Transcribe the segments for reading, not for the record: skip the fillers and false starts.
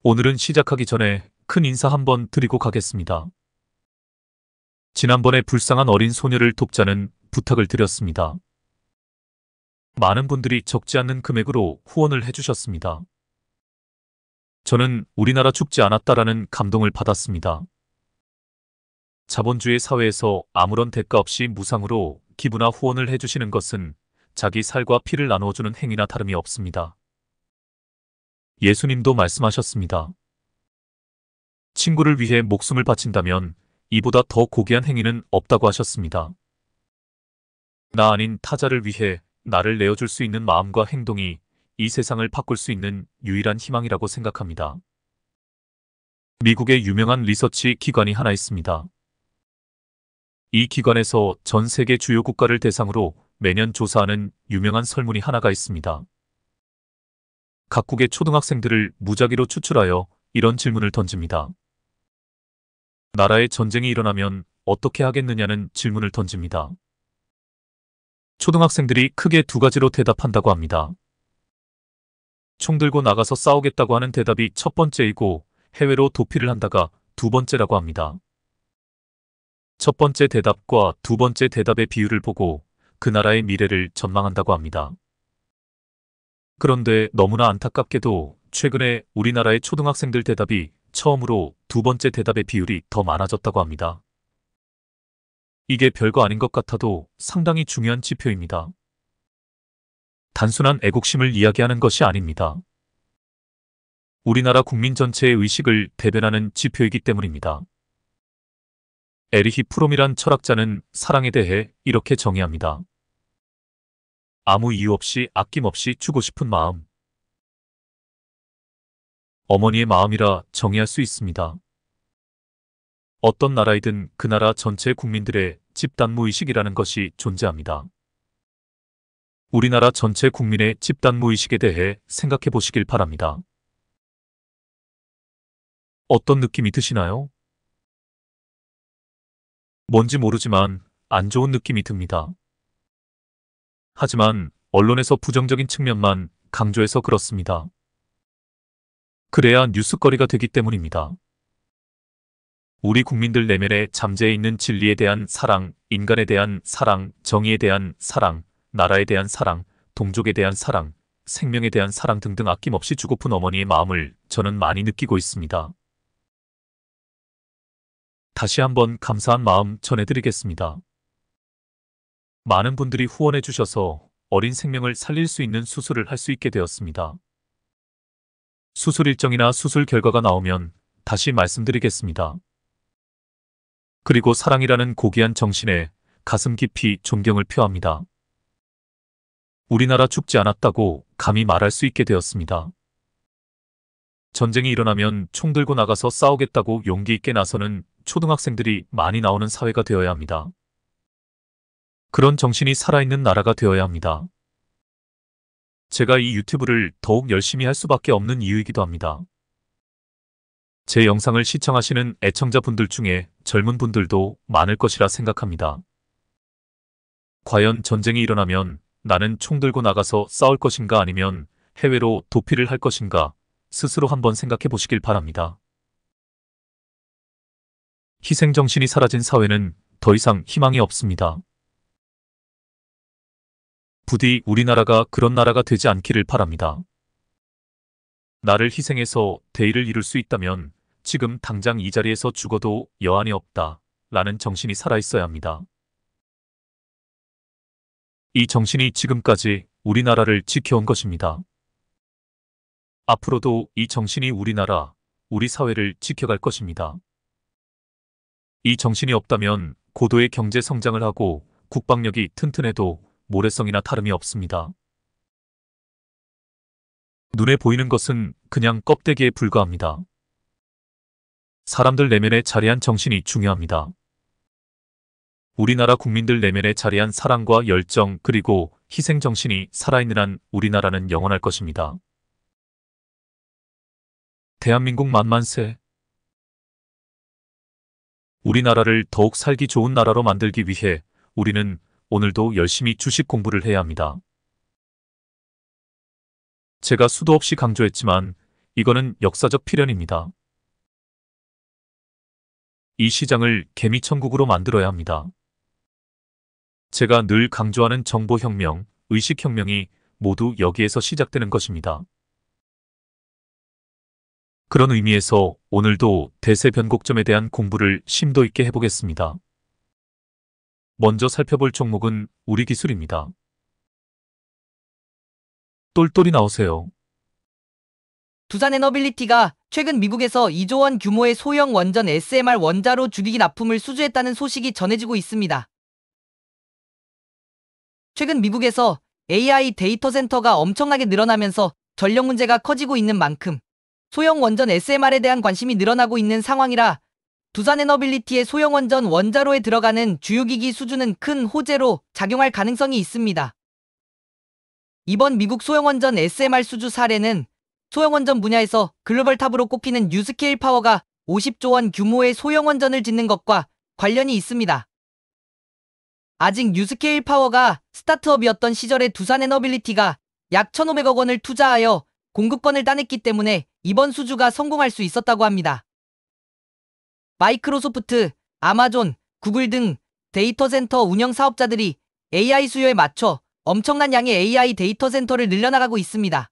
오늘은 시작하기 전에 큰 인사 한번 드리고 가겠습니다. 지난번에 불쌍한 어린 소녀를 돕자는 부탁을 드렸습니다. 많은 분들이 적지 않는 금액으로 후원을 해주셨습니다. 저는 우리나라 죽지 않았다라는 감동을 받았습니다. 자본주의 사회에서 아무런 대가 없이 무상으로 기부나 후원을 해주시는 것은 자기 살과 피를 나누어주는 행위나 다름이 없습니다. 예수님도 말씀하셨습니다. 친구를 위해 목숨을 바친다면 이보다 더 고귀한 행위는 없다고 하셨습니다. 나 아닌 타자를 위해 나를 내어줄 수 있는 마음과 행동이 이 세상을 바꿀 수 있는 유일한 희망이라고 생각합니다. 미국의 유명한 리서치 기관이 하나 있습니다. 이 기관에서 전 세계 주요 국가를 대상으로 매년 조사하는 유명한 설문이 하나가 있습니다. 각국의 초등학생들을 무작위로 추출하여 이런 질문을 던집니다. 나라에 전쟁이 일어나면 어떻게 하겠느냐는 질문을 던집니다. 초등학생들이 크게 두 가지로 대답한다고 합니다. 총 들고 나가서 싸우겠다고 하는 대답이 첫 번째이고 해외로 도피를 한다가 두 번째라고 합니다. 첫 번째 대답과 두 번째 대답의 비율을 보고 그 나라의 미래를 전망한다고 합니다. 그런데 너무나 안타깝게도 최근에 우리나라의 초등학생들 대답이 처음으로 두 번째 대답의 비율이 더 많아졌다고 합니다. 이게 별거 아닌 것 같아도 상당히 중요한 지표입니다. 단순한 애국심을 이야기하는 것이 아닙니다. 우리나라 국민 전체의 의식을 대변하는 지표이기 때문입니다. 에리히 프롬이란 철학자는 사랑에 대해 이렇게 정의합니다. 아무 이유 없이 아낌없이 주고 싶은 마음. 어머니의 마음이라 정의할 수 있습니다. 어떤 나라이든 그 나라 전체 국민들의 집단무의식이라는 것이 존재합니다. 우리나라 전체 국민의 집단무의식에 대해 생각해 보시길 바랍니다. 어떤 느낌이 드시나요? 뭔지 모르지만 안 좋은 느낌이 듭니다. 하지만 언론에서 부정적인 측면만 강조해서 그렇습니다. 그래야 뉴스거리가 되기 때문입니다. 우리 국민들 내면에 잠재해 있는 진리에 대한 사랑, 인간에 대한 사랑, 정의에 대한 사랑, 나라에 대한 사랑, 동족에 대한 사랑, 생명에 대한 사랑 등등 아낌없이 주고픈 어머니의 마음을 저는 많이 느끼고 있습니다. 다시 한번 감사한 마음 전해드리겠습니다. 많은 분들이 후원해 주셔서 어린 생명을 살릴 수 있는 수술을 할 수 있게 되었습니다. 수술 일정이나 수술 결과가 나오면 다시 말씀드리겠습니다. 그리고 사랑이라는 고귀한 정신에 가슴 깊이 존경을 표합니다. 우리나라 죽지 않았다고 감히 말할 수 있게 되었습니다. 전쟁이 일어나면 총 들고 나가서 싸우겠다고 용기 있게 나서는 초등학생들이 많이 나오는 사회가 되어야 합니다. 그런 정신이 살아있는 나라가 되어야 합니다. 제가 이 유튜브를 더욱 열심히 할 수밖에 없는 이유이기도 합니다. 제 영상을 시청하시는 애청자분들 중에 젊은 분들도 많을 것이라 생각합니다. 과연 전쟁이 일어나면 나는 총 들고 나가서 싸울 것인가 아니면 해외로 도피를 할 것인가 스스로 한번 생각해 보시길 바랍니다. 희생정신이 사라진 사회는 더 이상 희망이 없습니다. 부디 우리나라가 그런 나라가 되지 않기를 바랍니다. 나를 희생해서 대의를 이룰 수 있다면 지금 당장 이 자리에서 죽어도 여한이 없다 라는 정신이 살아있어야 합니다. 이 정신이 지금까지 우리나라를 지켜온 것입니다. 앞으로도 이 정신이 우리나라, 우리 사회를 지켜갈 것입니다. 이 정신이 없다면 고도의 경제 성장을 하고 국방력이 튼튼해도 모래성이나 다름이 없습니다. 눈에 보이는 것은 그냥 껍데기에 불과합니다. 사람들 내면에 자리한 정신이 중요합니다. 우리나라 국민들 내면에 자리한 사랑과 열정 그리고 희생정신이 살아있는 한 우리나라는 영원할 것입니다. 대한민국 만만세. 우리나라를 더욱 살기 좋은 나라로 만들기 위해 우리는 오늘도 열심히 주식 공부를 해야 합니다. 제가 수도 없이 강조했지만 이거는 역사적 필연입니다. 이 시장을 개미천국으로 만들어야 합니다. 제가 늘 강조하는 정보혁명, 의식혁명이 모두 여기에서 시작되는 것입니다. 그런 의미에서 오늘도 대세 변곡점에 대한 공부를 심도 있게 해보겠습니다. 먼저 살펴볼 종목은 우리기술입니다. 똘똘이 나오세요. 두산에너빌리티가 최근 미국에서 2조 원 규모의 소형 원전 SMR 원자로 주기기 납품을 수주했다는 소식이 전해지고 있습니다. 최근 미국에서 AI 데이터 센터가 엄청나게 늘어나면서 전력 문제가 커지고 있는 만큼 소형 원전 SMR에 대한 관심이 늘어나고 있는 상황이라 두산에너빌리티의 소형 원전 원자로에 들어가는 주요기기 수주는 큰 호재로 작용할 가능성이 있습니다. 이번 미국 소형원전 SMR 수주 사례는 소형원전 분야에서 글로벌 탑으로 꼽히는 뉴스케일 파워가 50조 원 규모의 소형원전을 짓는 것과 관련이 있습니다. 아직 뉴스케일 파워가 스타트업이었던 시절에 두산에너빌리티가 약 1,500억 원을 투자하여 공급권을 따냈기 때문에 이번 수주가 성공할 수 있었다고 합니다. 마이크로소프트, 아마존, 구글 등 데이터 센터 운영 사업자들이 AI 수요에 맞춰 엄청난 양의 AI 데이터 센터를 늘려나가고 있습니다.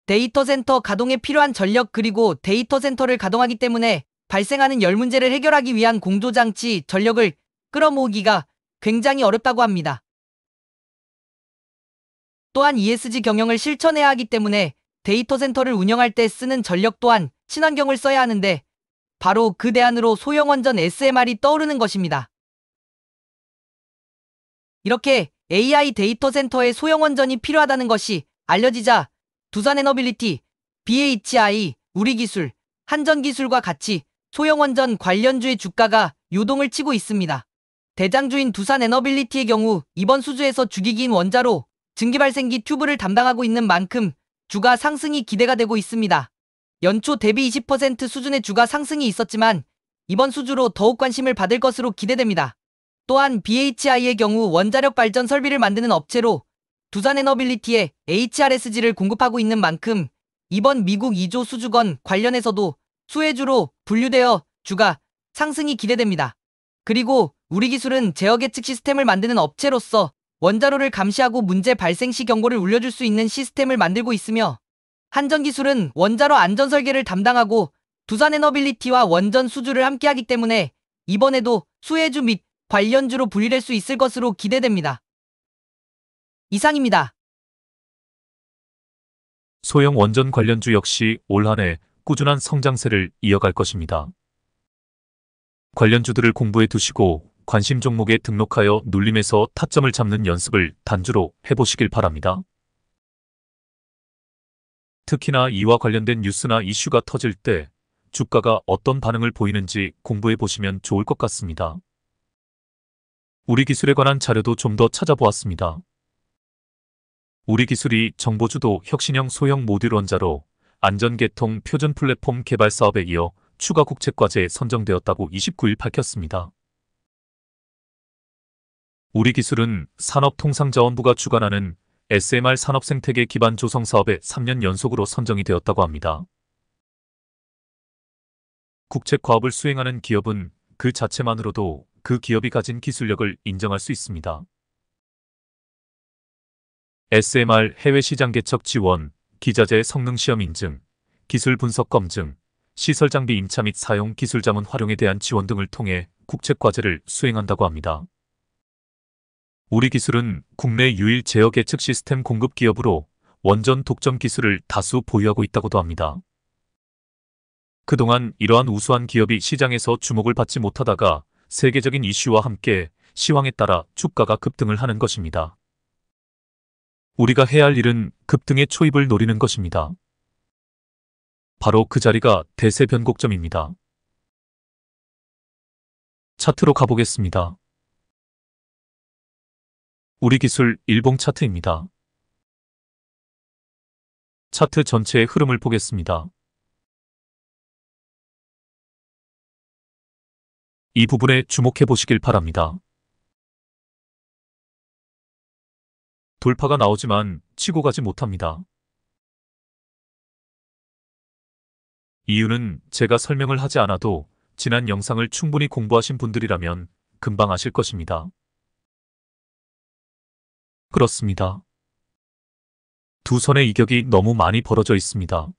데이터 센터 가동에 필요한 전력 그리고 데이터 센터를 가동하기 때문에 발생하는 열 문제를 해결하기 위한 공조장치 전력을 끌어모으기가 굉장히 어렵다고 합니다. 또한 ESG 경영을 실천해야 하기 때문에 데이터 센터를 운영할 때 쓰는 전력 또한 친환경을 써야 하는데 바로 그 대안으로 소형원전 SMR이 떠오르는 것입니다. 이렇게 AI 데이터 센터에 소형원전이 필요하다는 것이 알려지자 두산에너빌리티, BHI, 우리기술, 한전기술과 같이 소형원전 관련주의 주가가 요동을 치고 있습니다. 대장주인 두산에너빌리티의 경우 이번 수주에서 주기기인 원자로 증기발생기 튜브를 담당하고 있는 만큼 주가 상승이 기대가 되고 있습니다. 연초 대비 20% 수준의 주가 상승이 있었지만 이번 수주로 더욱 관심을 받을 것으로 기대됩니다. 또한 BHI의 경우 원자력 발전 설비를 만드는 업체로 두산에너빌리티에 HRSG를 공급하고 있는 만큼 이번 미국 2조 수주건 관련해서도 수혜주로 분류되어 주가 상승이 기대됩니다. 그리고 우리기술은 제어 예측 시스템을 만드는 업체로서 원자로를 감시하고 문제 발생 시 경고를 울려줄 수 있는 시스템을 만들고 있으며 한전기술은 원자로 안전 설계를 담당하고 두산에너빌리티와 원전 수주를 함께하기 때문에 이번에도 수혜주 및 관련주로 분리될 수 있을 것으로 기대됩니다. 이상입니다. 소형 원전 관련주 역시 올 한 해 꾸준한 성장세를 이어갈 것입니다. 관련주들을 공부해 두시고 관심 종목에 등록하여 눌림에서 타점을 잡는 연습을 단주로 해보시길 바랍니다. 특히나 이와 관련된 뉴스나 이슈가 터질 때 주가가 어떤 반응을 보이는지 공부해 보시면 좋을 것 같습니다. 우리기술에 관한 자료도 좀 더 찾아보았습니다. 우리기술이 정보주도 혁신형 소형 모듈 원자로 안전계통 표준 플랫폼 개발 사업에 이어 추가 국책과제에 선정되었다고 29일 밝혔습니다. 우리기술은 산업통상자원부가 주관하는 SMR 산업생태계 기반 조성 사업에 3년 연속으로 선정이 되었다고 합니다. 국책과업을 수행하는 기업은 그 자체만으로도 그 기업이 가진 기술력을 인정할 수 있습니다. SMR 해외 시장 개척 지원, 기자재 성능 시험 인증, 기술 분석 검증, 시설 장비 임차 및 사용 기술 자문 활용에 대한 지원 등을 통해 국책과제를 수행한다고 합니다. 우리기술은 국내 유일 제어 예측 시스템 공급 기업으로 원전 독점 기술을 다수 보유하고 있다고도 합니다. 그동안 이러한 우수한 기업이 시장에서 주목을 받지 못하다가 세계적인 이슈와 함께 시황에 따라 주가가 급등을 하는 것입니다. 우리가 해야 할 일은 급등의 초입을 노리는 것입니다. 바로 그 자리가 대세 변곡점입니다. 차트로 가보겠습니다. 우리기술 일봉 차트입니다. 차트 전체의 흐름을 보겠습니다. 이 부분에 주목해 보시길 바랍니다. 돌파가 나오지만 치고 가지 못합니다. 이유는 제가 설명을 하지 않아도 지난 영상을 충분히 공부하신 분들이라면 금방 아실 것입니다. 그렇습니다. 두 선의 이격이 너무 많이 벌어져 있습니다.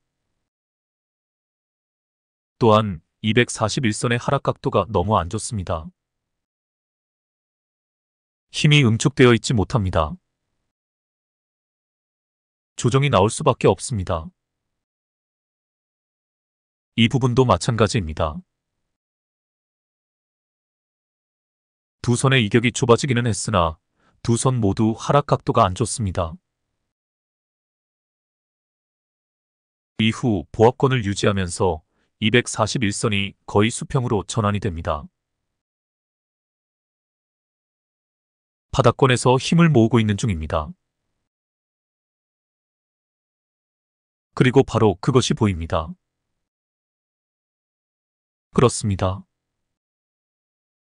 또한 241선의 하락 각도가 너무 안 좋습니다. 힘이 응축되어 있지 못합니다. 조정이 나올 수밖에 없습니다. 이 부분도 마찬가지입니다. 두 선의 이격이 좁아지기는 했으나 두 선 모두 하락 각도가 안 좋습니다. 이후 보합권을 유지하면서 241선이 거의 수평으로 전환이 됩니다. 바닥권에서 힘을 모으고 있는 중입니다. 그리고 바로 그것이 보입니다. 그렇습니다.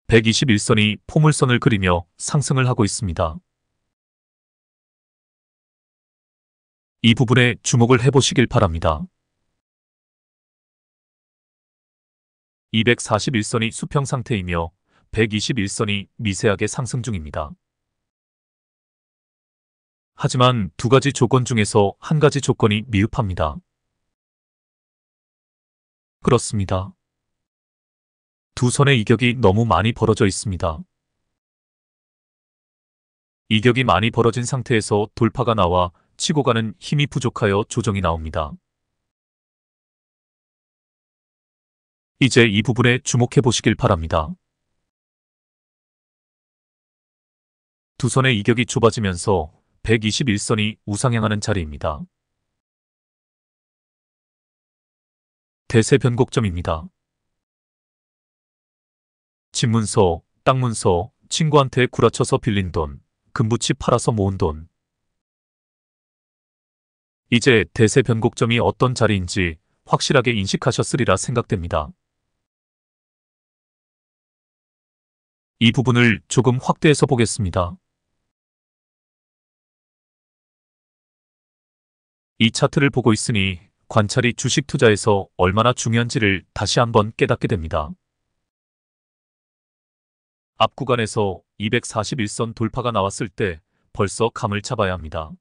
121선이 포물선을 그리며 상승을 하고 있습니다. 이 부분에 주목을 해보시길 바랍니다. 241선이 수평 상태이며 121선이 미세하게 상승 중입니다. 하지만 두 가지 조건 중에서 한 가지 조건이 미흡합니다. 그렇습니다. 두 선의 이격이 너무 많이 벌어져 있습니다. 이격이 많이 벌어진 상태에서 돌파가 나와 치고 가는 힘이 부족하여 조정이 나옵니다. 이제 이 부분에 주목해 보시길 바랍니다. 두 선의 이격이 좁아지면서 121선이 우상향하는 자리입니다. 대세 변곡점입니다. 집문서, 땅문서, 친구한테 구라쳐서 빌린 돈, 금붙이 팔아서 모은 돈. 이제 대세 변곡점이 어떤 자리인지 확실하게 인식하셨으리라 생각됩니다. 이 부분을 조금 확대해서 보겠습니다. 이 차트를 보고 있으니 관찰이 주식 투자에서 얼마나 중요한지를 다시 한번 깨닫게 됩니다. 앞 구간에서 241선 돌파가 나왔을 때 벌써 감을 잡아야 합니다.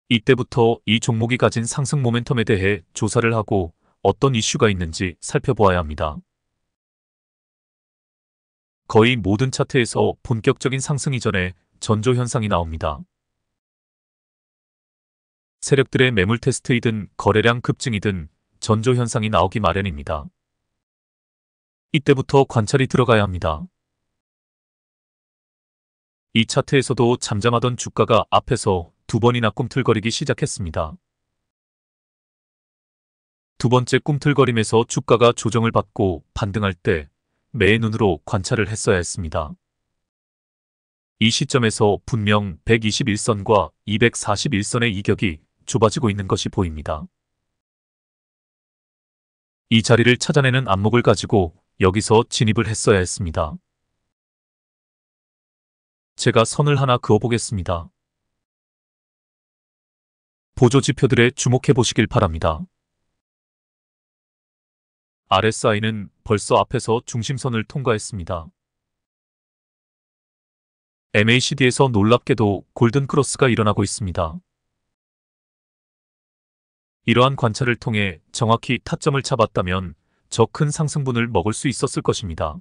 이때부터 이 종목이 가진 상승 모멘텀에 대해 조사를 하고 어떤 이슈가 있는지 살펴보아야 합니다. 거의 모든 차트에서 본격적인 상승 이전에 전조 현상이 나옵니다. 세력들의 매물 테스트이든 거래량 급증이든 전조 현상이 나오기 마련입니다. 이때부터 관찰이 들어가야 합니다. 이 차트에서도 잠잠하던 주가가 앞에서 두 번이나 꿈틀거리기 시작했습니다. 두 번째 꿈틀거림에서 주가가 조정을 받고 반등할 때 매의 눈으로 관찰을 했어야 했습니다. 이 시점에서 분명 121선과 241선의 이격이 좁아지고 있는 것이 보입니다. 이 자리를 찾아내는 안목을 가지고 여기서 진입을 했어야 했습니다. 제가 선을 하나 그어보겠습니다. 보조지표들에 주목해 보시길 바랍니다. RSI는 벌써 앞에서 중심선을 통과했습니다. MACD에서 놀랍게도 골든크로스가 일어나고 있습니다. 이러한 관찰을 통해 정확히 타점을 잡았다면 저 큰 상승분을 먹을 수 있었을 것입니다.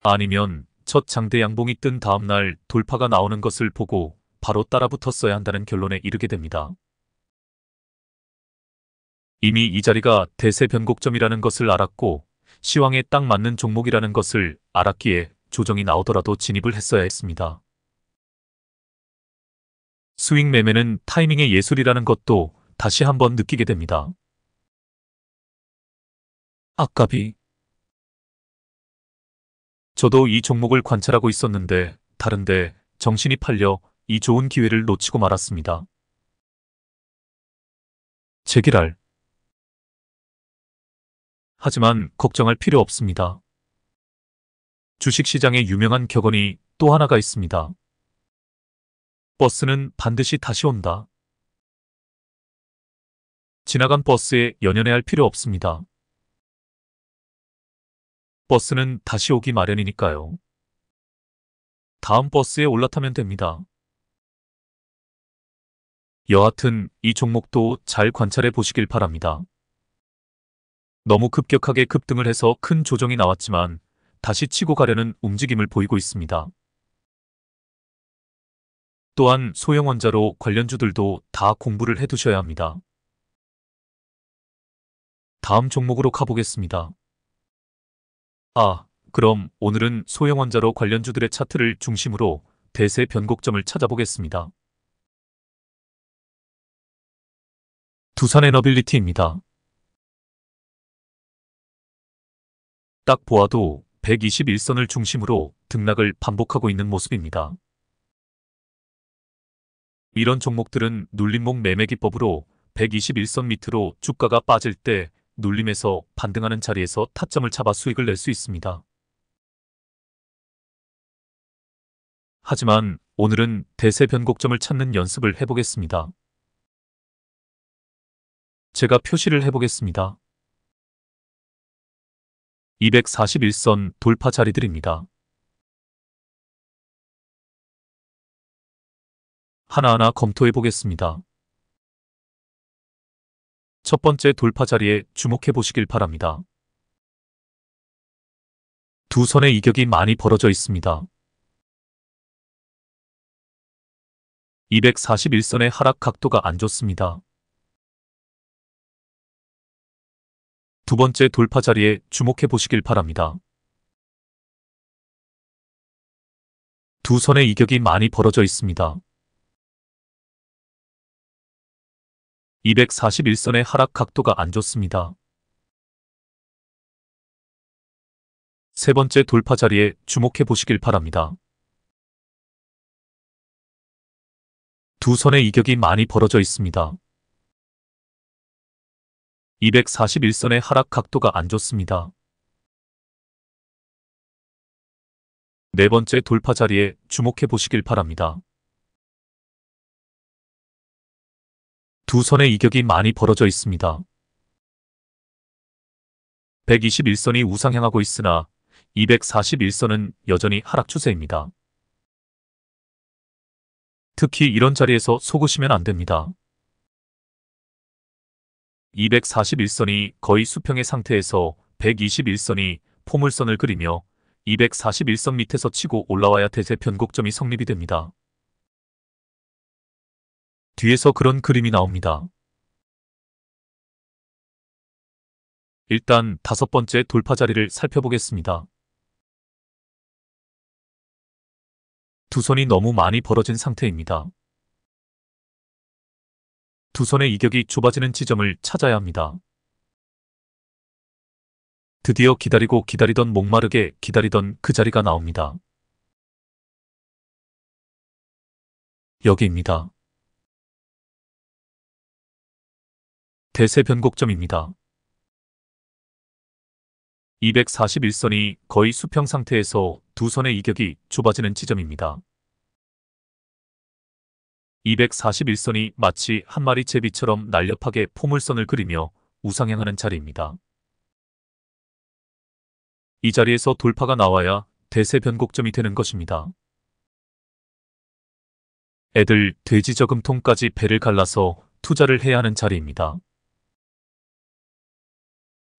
아니면 첫 장대 양봉이 뜬 다음날 돌파가 나오는 것을 보고 바로 따라붙었어야 한다는 결론에 이르게 됩니다. 이미 이 자리가 대세 변곡점이라는 것을 알았고 시황에 딱 맞는 종목이라는 것을 알았기에 조정이 나오더라도 진입을 했어야 했습니다. 스윙 매매는 타이밍의 예술이라는 것도 다시 한번 느끼게 됩니다. 아깝이. 저도 이 종목을 관찰하고 있었는데 다른데 정신이 팔려 이 좋은 기회를 놓치고 말았습니다. 제기랄. 하지만 걱정할 필요 없습니다. 주식시장에 유명한 격언이 또 하나가 있습니다. 버스는 반드시 다시 온다. 지나간 버스에 연연해할 필요 없습니다. 버스는 다시 오기 마련이니까요. 다음 버스에 올라타면 됩니다. 여하튼 이 종목도 잘 관찰해 보시길 바랍니다. 너무 급격하게 급등을 해서 큰 조정이 나왔지만 다시 치고 가려는 움직임을 보이고 있습니다. 또한 소형원자로 관련주들도 다 공부를 해두셔야 합니다. 다음 종목으로 가보겠습니다. 그럼 오늘은 소형원자로 관련주들의 차트를 중심으로 대세 변곡점을 찾아보겠습니다. 두산에너빌리티입니다. 딱 보아도 121선을 중심으로 등락을 반복하고 있는 모습입니다. 이런 종목들은 눌림목 매매 기법으로 121선 밑으로 주가가 빠질 때 눌림에서 반등하는 자리에서 타점을 잡아 수익을 낼 수 있습니다. 하지만 오늘은 대세 변곡점을 찾는 연습을 해보겠습니다. 제가 표시를 해보겠습니다. 241선 돌파 자리들입니다. 하나하나 검토해 보겠습니다. 첫 번째 돌파 자리에 주목해 보시길 바랍니다. 두 선의 이격이 많이 벌어져 있습니다. 241선의 하락 각도가 안 좋습니다. 두 번째 돌파 자리에 주목해 보시길 바랍니다. 두 선의 이격이 많이 벌어져 있습니다. 241선의 하락 각도가 안 좋습니다. 세 번째 돌파 자리에 주목해 보시길 바랍니다. 두 선의 이격이 많이 벌어져 있습니다. 241선의 하락 각도가 안 좋습니다. 네 번째 돌파 자리에 주목해 보시길 바랍니다. 두 선의 이격이 많이 벌어져 있습니다. 121선이 우상향하고 있으나 241선은 여전히 하락 추세입니다. 특히 이런 자리에서 속으시면 안 됩니다. 241선이 거의 수평의 상태에서 121선이 포물선을 그리며 241선 밑에서 치고 올라와야 대세 변곡점이 성립이 됩니다. 뒤에서 그런 그림이 나옵니다. 일단 다섯 번째 돌파 자리를 살펴보겠습니다. 두 선이 너무 많이 벌어진 상태입니다. 두 선의 이격이 좁아지는 지점을 찾아야 합니다. 드디어 기다리고 기다리던 목마르게 기다리던 그 자리가 나옵니다. 여기입니다. 대세 변곡점입니다. 241선이 거의 수평 상태에서 두 선의 이격이 좁아지는 지점입니다. 241선이 마치 한 마리 제비처럼 날렵하게 포물선을 그리며 우상향하는 자리입니다. 이 자리에서 돌파가 나와야 대세 변곡점이 되는 것입니다. 애들 돼지 저금통까지 배를 갈라서 투자를 해야 하는 자리입니다.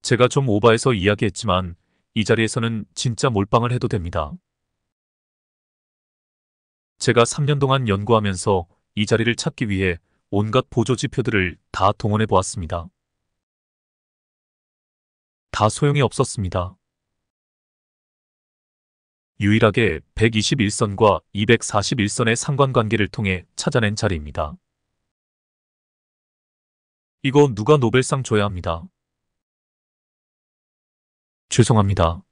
제가 좀 오버해서 이야기했지만 이 자리에서는 진짜 몰빵을 해도 됩니다. 제가 3년 동안 연구하면서 이 자리를 찾기 위해 온갖 보조 지표들을 다 동원해 보았습니다. 다 소용이 없었습니다. 유일하게 121선과 241선의 상관관계를 통해 찾아낸 자리입니다. 이거 누가 노벨상 줘야 합니다. 죄송합니다.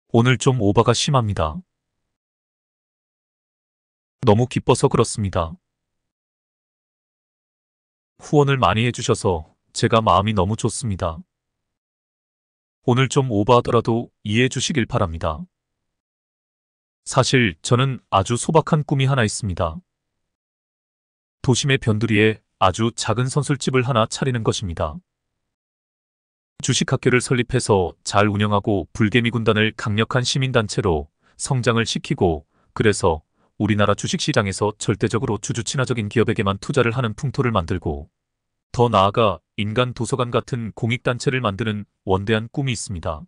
오늘 좀 오버가 심합니다. 너무 기뻐서 그렇습니다. 후원을 많이 해주셔서 제가 마음이 너무 좋습니다. 오늘 좀 오버하더라도 이해해 주시길 바랍니다. 사실 저는 아주 소박한 꿈이 하나 있습니다. 도심의 변두리에 아주 작은 선술집을 하나 차리는 것입니다. 주식학교를 설립해서 잘 운영하고 불개미 군단을 강력한 시민단체로 성장을 시키고, 그래서 우리나라 주식시장에서 절대적으로 주주 친화적인 기업에게만 투자를 하는 풍토를 만들고, 더 나아가 인간 도서관 같은 공익단체를 만드는 원대한 꿈이 있습니다.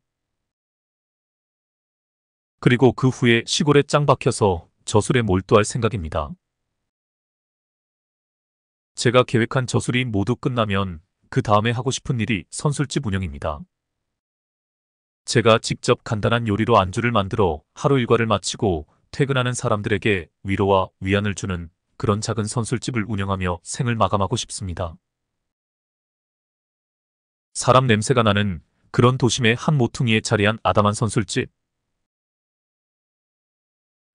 그리고 그 후에 시골에 짱 박혀서 저술에 몰두할 생각입니다. 제가 계획한 저술이 모두 끝나면 그 다음에 하고 싶은 일이 선술집 운영입니다. 제가 직접 간단한 요리로 안주를 만들어 하루 일과를 마치고 퇴근하는 사람들에게 위로와 위안을 주는 그런 작은 선술집을 운영하며 생을 마감하고 싶습니다. 사람 냄새가 나는 그런 도심의 한 모퉁이에 자리한 아담한 선술집.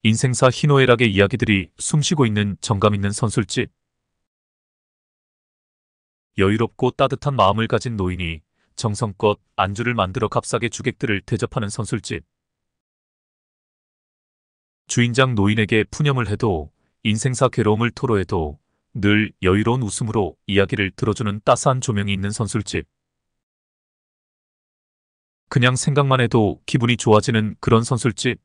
인생사 희노애락의 이야기들이 숨쉬고 있는 정감 있는 선술집. 여유롭고 따뜻한 마음을 가진 노인이 정성껏 안주를 만들어 값싸게 주객들을 대접하는 선술집. 주인장 노인에게 푸념을 해도, 인생사 괴로움을 토로해도 늘 여유로운 웃음으로 이야기를 들어주는 따스한 조명이 있는 선술집. 그냥 생각만 해도 기분이 좋아지는 그런 선술집.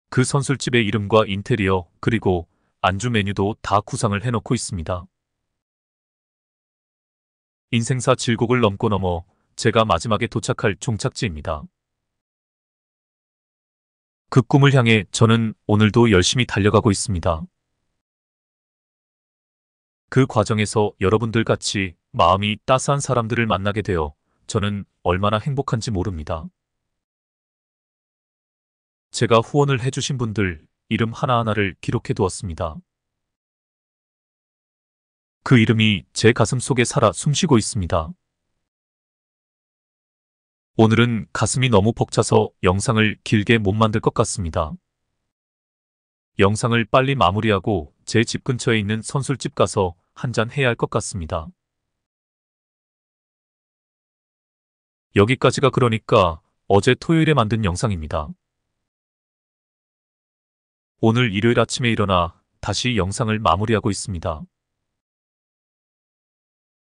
그 선술집의 이름과 인테리어, 그리고 안주 메뉴도 다 구상을 해놓고 있습니다. 인생사 질곡을 넘고 넘어 제가 마지막에 도착할 종착지입니다. 그 꿈을 향해 저는 오늘도 열심히 달려가고 있습니다. 그 과정에서 여러분들 같이 마음이 따스한 사람들을 만나게 되어 저는 얼마나 행복한지 모릅니다. 제가 후원을 해주신 분들 이름 하나하나를 기록해 두었습니다. 그 이름이 제 가슴 속에 살아 숨쉬고 있습니다. 오늘은 가슴이 너무 벅차서 영상을 길게 못 만들 것 같습니다. 영상을 빨리 마무리하고 제 집 근처에 있는 선술집 가서 한잔 해야 할 것 같습니다. 여기까지가 그러니까 어제 토요일에 만든 영상입니다. 오늘 일요일 아침에 일어나 다시 영상을 마무리하고 있습니다.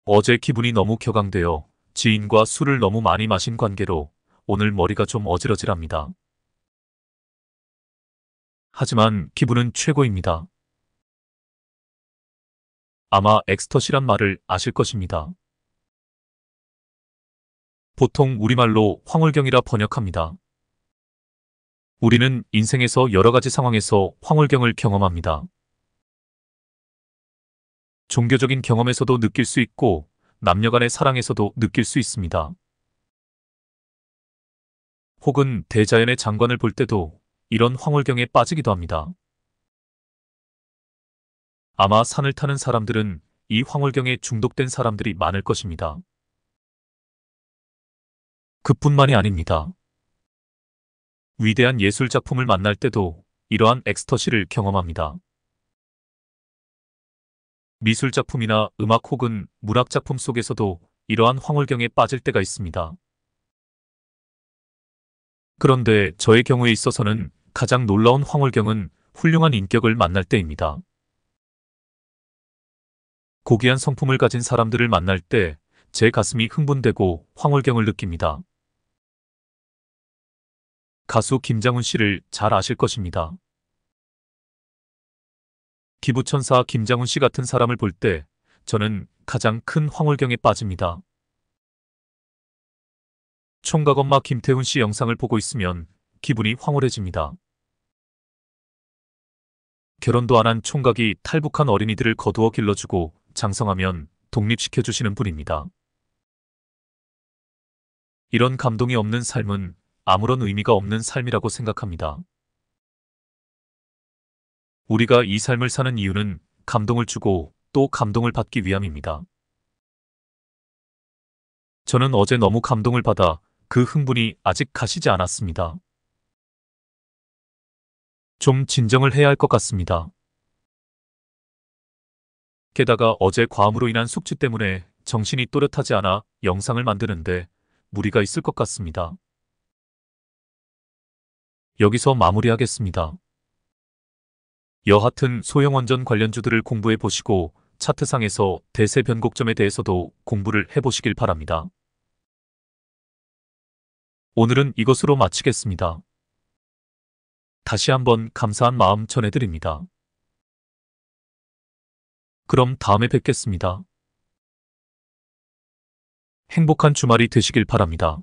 어제 기분이 너무 격앙되어 지인과 술을 너무 많이 마신 관계로 오늘 머리가 좀 어지러질합니다. 하지만 기분은 최고입니다. 아마 엑스터시란 말을 아실 것입니다. 보통 우리말로 황홀경이라 번역합니다. 우리는 인생에서 여러 가지 상황에서 황홀경을 경험합니다. 종교적인 경험에서도 느낄 수 있고 남녀 간의 사랑에서도 느낄 수 있습니다. 혹은 대자연의 장관을 볼 때도 이런 황홀경에 빠지기도 합니다. 아마 산을 타는 사람들은 이 황홀경에 중독된 사람들이 많을 것입니다. 그뿐만이 아닙니다. 위대한 예술 작품을 만날 때도 이러한 엑스터시를 경험합니다. 미술 작품이나 음악 혹은 문학 작품 속에서도 이러한 황홀경에 빠질 때가 있습니다. 그런데 저의 경우에 있어서는 가장 놀라운 황홀경은 훌륭한 인격을 만날 때입니다. 고귀한 성품을 가진 사람들을 만날 때 제 가슴이 흥분되고 황홀경을 느낍니다. 가수 김장훈 씨를 잘 아실 것입니다. 기부천사 김장훈 씨 같은 사람을 볼 때 저는 가장 큰 황홀경에 빠집니다. 총각 엄마 김태훈 씨 영상을 보고 있으면 기분이 황홀해집니다. 결혼도 안 한 총각이 탈북한 어린이들을 거두어 길러주고 장성하면 독립시켜주시는 분입니다. 이런 감동이 없는 삶은 아무런 의미가 없는 삶이라고 생각합니다. 우리가 이 삶을 사는 이유는 감동을 주고 또 감동을 받기 위함입니다. 저는 어제 너무 감동을 받아 그 흥분이 아직 가시지 않았습니다. 좀 진정을 해야 할 것 같습니다. 게다가 어제 과음으로 인한 숙취 때문에 정신이 또렷하지 않아 영상을 만드는데 무리가 있을 것 같습니다. 여기서 마무리하겠습니다. 여하튼 소형원전 관련주들을 공부해 보시고 차트상에서 대세 변곡점에 대해서도 공부를 해보시길 바랍니다. 오늘은 이것으로 마치겠습니다. 다시 한번 감사한 마음 전해드립니다. 그럼 다음에 뵙겠습니다. 행복한 주말이 되시길 바랍니다.